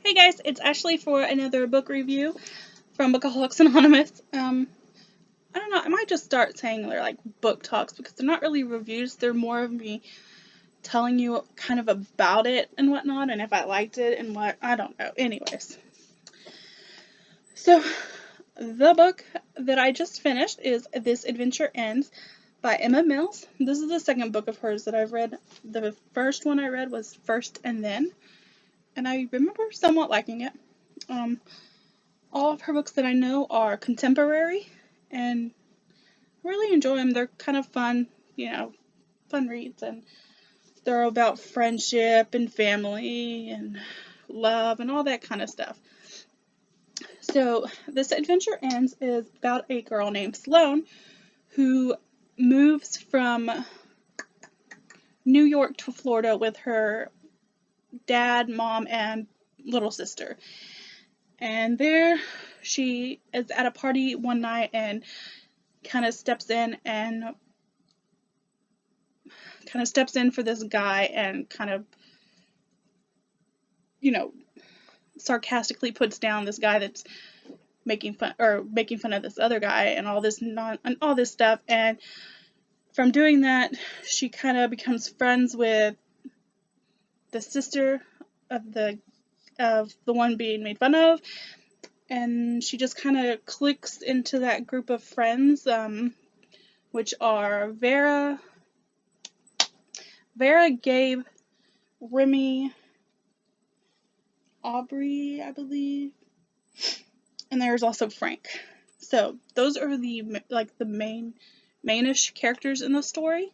Hey guys, it's Ashley for another book review from Bookaholics Anonymous. I don't know, I might just start saying they're like book talks because they're not really reviews, they're more of me telling you kind of about it and whatnot, and if I liked it and what, I don't know. Anyways. So, the book that I just finished is This Adventure Ends by Emma Mills. This is the second book of hers that I've read. The first one I read was First and Then, and I remember somewhat liking it. All of her books that I know are contemporary, and I really enjoy them. They're kind of fun, fun reads, and they're about friendship and family and love and all that kind of stuff. So, This Adventure Ends is about a girl named Sloane who moves from New York to Florida with her dad, mom, and little sister. And there she is at a party one night and kind of steps in for this guy and kind of, sarcastically puts down this guy that's making fun of this other guy and all this stuff. And from doing that, she kind of becomes friends with the sister of the one being made fun of, and she just kind of clicks into that group of friends, which are Vera, Gabe, Remy, Aubrey, I believe, and there's also Frank. So those are the mainish characters in the story.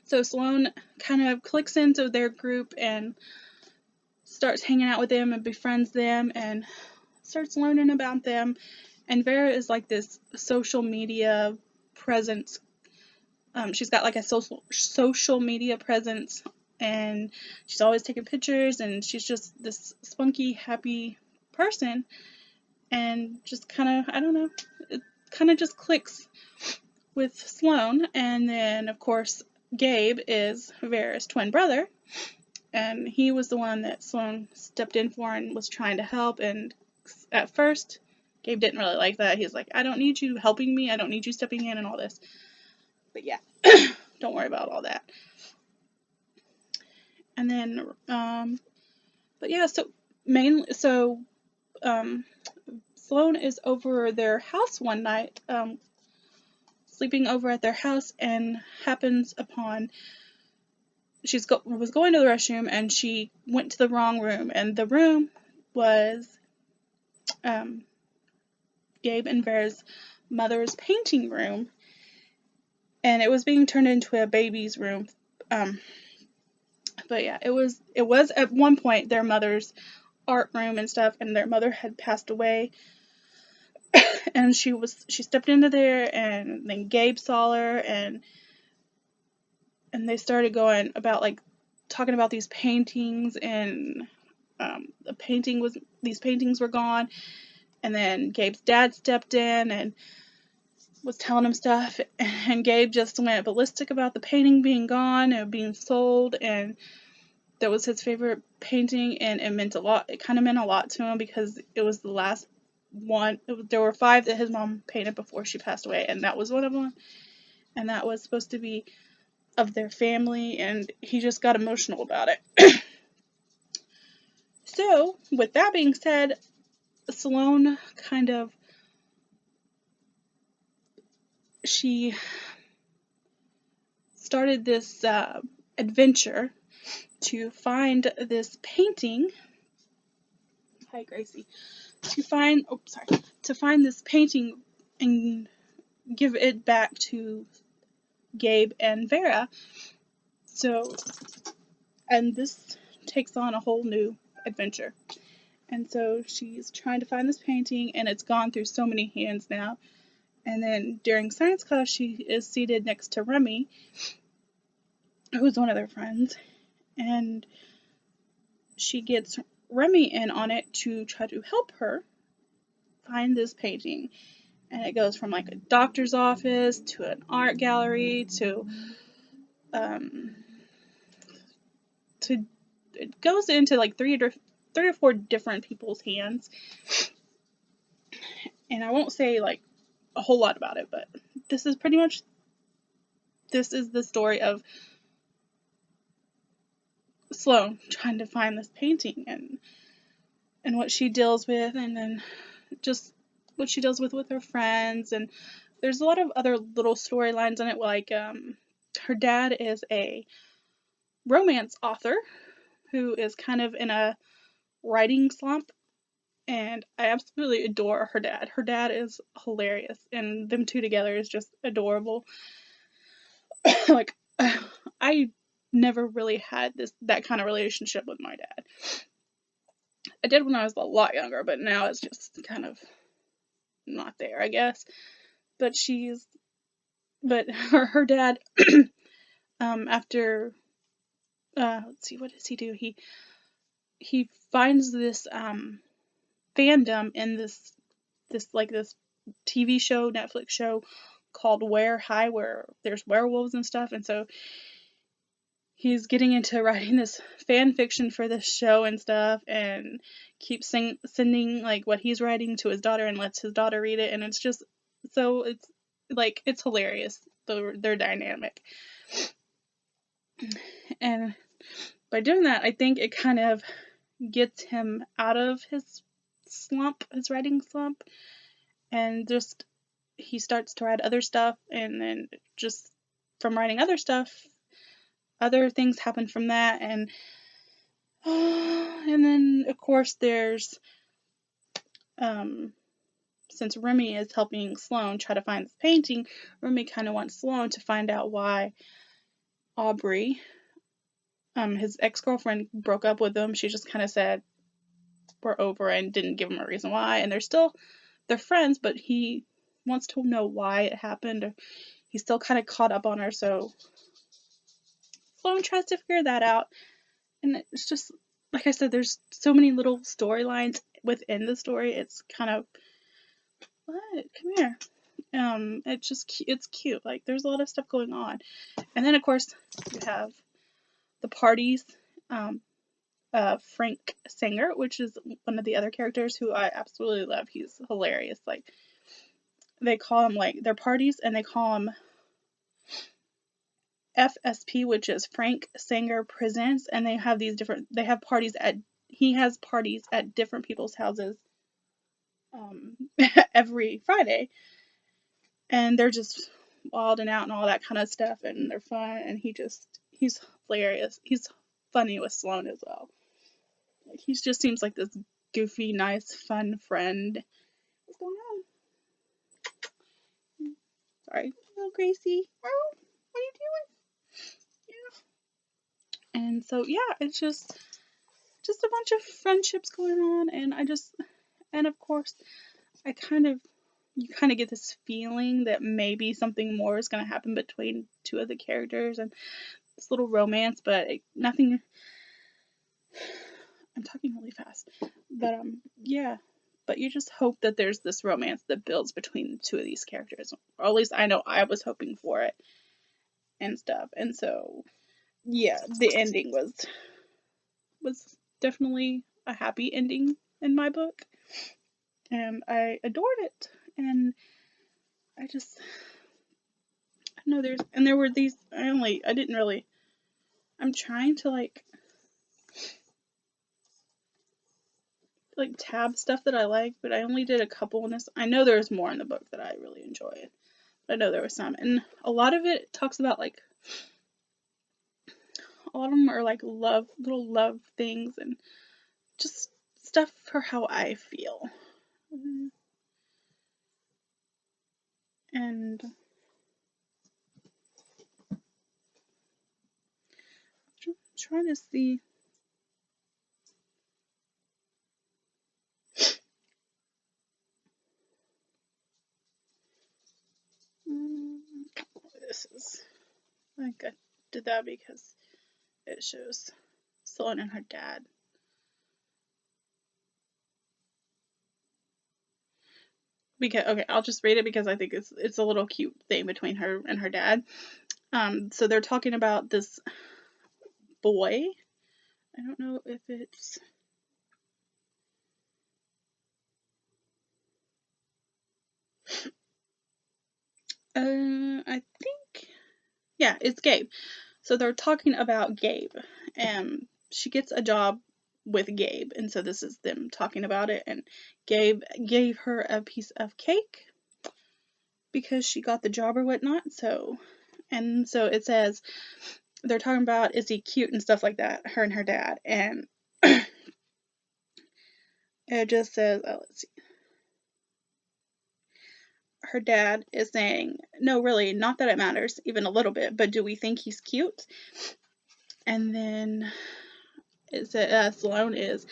So Sloane kind of clicks into their group and starts hanging out with them and befriends them and starts learning about them. And Vera is like this social media presence. She's got like a social media presence, and she's always taking pictures, and she's just this spunky, happy person, and just kind of, I don't know, it kind of just clicks with Sloane. And then, of course, Gabe is Vera's twin brother, and he was the one that Sloane stepped in for and was trying to help. And at first, Gabe didn't really like that. He's like, I don't need you helping me, I don't need you stepping in and all this. But yeah, don't worry about all that. And then, but yeah, Sloane is over their house one night, sleeping over at their house, and happens upon, was going to the restroom, and she went to the wrong room, and the room was, Gabe and Vera's mother's painting room, and it was being turned into a baby's room. But yeah, it was at one point their mother's art room and stuff, and their mother had passed away. And she stepped into there, and then Gabe saw her, and they started going about, like, talking about these paintings, and these paintings were gone. And then Gabe's dad stepped in and was telling him stuff, and Gabe just went ballistic about the painting being gone and being sold, and that was his favorite painting, and it meant a lot. It kind of meant a lot to him because it was the last one. There were 5 that his mom painted before she passed away, and that was one of them, and that was supposed to be of their family, and he just got emotional about it. So, with that being said, Sloane she started this adventure to find this painting. Hi, Gracie. To find this painting and give it back to Gabe and Vera. So, and this takes on a whole new adventure. And so she's trying to find this painting, and it's gone through so many hands now. And then during science class, she is seated next to Remy, who's one of their friends, and she gets Remy in on it to try to help her find this painting. And it goes from like a doctor's office to an art gallery to it goes into like 3 3 or 4 different people's hands. And I won't say like a whole lot about it, but this is the story of Sloane trying to find this painting, and what she deals with, and then just what she deals with her friends. And there's a lot of other little storylines in it, like her dad is a romance author who is kind of in a writing slump, and I absolutely adore her dad. Her dad is hilarious, and them two together is just adorable. Like, I never really had that kind of relationship with my dad. I did when I was a lot younger, but now it's just kind of not there, I guess. But her dad, after, let's see, what does he do? He finds this fandom in this TV show, Netflix show called Where High, where there's werewolves and stuff, and so he's getting into writing this fan fiction for this show and stuff, and keeps sending like what he's writing to his daughter and lets his daughter read it, and it's just it's hilarious, their dynamic. And by doing that, I think it kind of gets him out of his writing slump, and just he starts to write other stuff, and then just from writing other stuff, other things happen from that. And then of course there's since Remy is helping Sloane try to find this painting, Remy kind of wants Sloane to find out why Aubrey, his ex-girlfriend, broke up with him. She just kind of said we're over and didn't give him a reason why, and they're friends, but he wants to know why it happened. He's still kind of caught up on her, so Sloane tries to figure that out. And it's just, like I said, there's so many little storylines within the story. It's kind of, what? Come here. It's cute. Like, there's a lot of stuff going on. And then, of course, you have the parties. Frank Sanger, which is one of the other characters who I absolutely love. He's hilarious. Like, they call him, like, their parties, and they call him FSP, which is Frank Sanger Presents, and he has parties at different people's houses every Friday, and they're just wild and out and all that kind of stuff, and they're fun, and he's hilarious. He's funny with Sloane as well. Like, he just seems like this goofy, nice, fun friend. What's going on? Sorry. Hello, Gracie. Oh, what are you doing? Yeah. And so, yeah, it's just a bunch of friendships going on, and of course, you kind of get this feeling that maybe something more is going to happen between two of the characters, and this little romance, but nothing. I'm talking really fast, but yeah. But you just hope that there's this romance that builds between the two of these characters, or at least I know I was hoping for it and stuff. And so, yeah, the ending was definitely a happy ending in my book, and I adored it. And I know there were these. I didn't really. I'm trying to like tab stuff that I like, but I only did a couple in this. I know there's more in the book that I really enjoyed. But I know there was some, and a lot of it talks about like a lot of them are like little love things, and just stuff for how I feel. And I'm trying to see. This is, I think I did that because it shows Sloane and her dad. Okay, I'll just read it because I think it's a little cute thing between her and her dad. So they're talking about this boy. I don't know if it's I think, yeah, it's Gabe. So they're talking about Gabe, and she gets a job with Gabe, and so this is them talking about it, and Gabe gave her a piece of cake because she got the job or whatnot. So it says they're talking about, is he cute and stuff like that, her and her dad, and it just says, oh, let's see, her dad is saying, no, really, not that it matters even a little bit, but do we think he's cute? And then it said, Sloane is,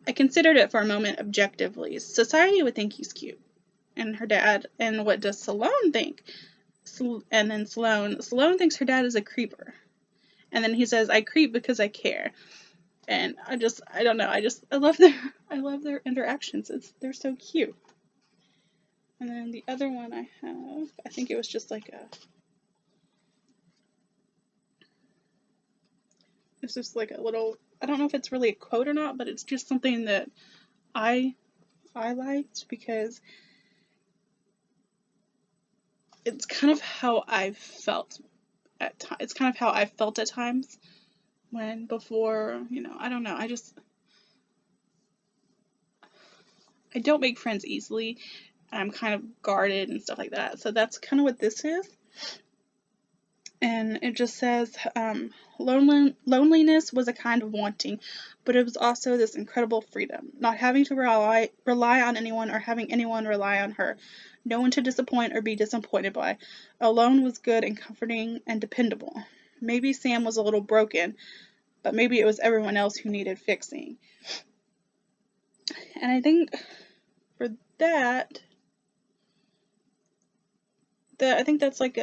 I considered it for a moment objectively. Society would think he's cute. And her dad, and what does Sloane think? And then Sloane thinks her dad is a creeper. And then he says, I creep because I care. And I don't know, I love their interactions. They're so cute. And then the other one I have, I think it was just like it's just like a little, I don't know if it's really a quote or not, but it's just something that I liked because it's kind of how I felt at times. It's kind of how I felt at times when before, I don't know. I don't make friends easily. I'm kind of guarded and stuff like that. So that's kind of what this is. And it just says, loneliness was a kind of wanting, but it was also this incredible freedom, not having to rely on anyone or having anyone rely on her, no one to disappoint or be disappointed by. Alone was good and comforting and dependable. Maybe Sam was a little broken, but maybe it was everyone else who needed fixing. And I think for that, I think that's like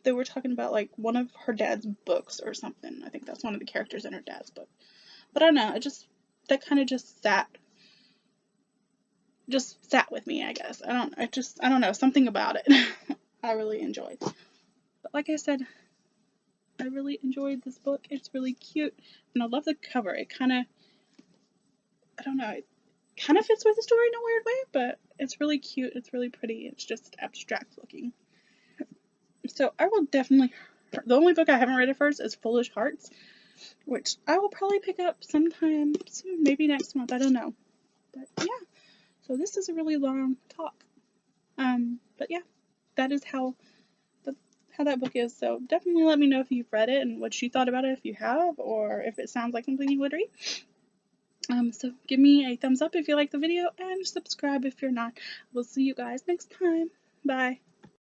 they were talking about like one of her dad's books or something. I think that's one of the characters in her dad's book. But I don't know, that kind of just sat with me, I guess. I don't know, something about it I really enjoyed. But like I said, I really enjoyed this book. It's really cute, and I love the cover. It kind of, I don't know, it kind of fits with the story in a weird way, but it's really cute. It's really pretty. It's just abstract looking. So I will definitely, the only book I haven't read of hers is Foolish Hearts, which I will probably pick up sometime soon, maybe next month, I don't know. But yeah, so this is a really long talk. But yeah, that is how that book is. So definitely let me know if you've read it and what you thought about it if you have, or if it sounds like something you would read. So give me a thumbs up if you like the video, and subscribe if you're not. We'll see you guys next time. Bye.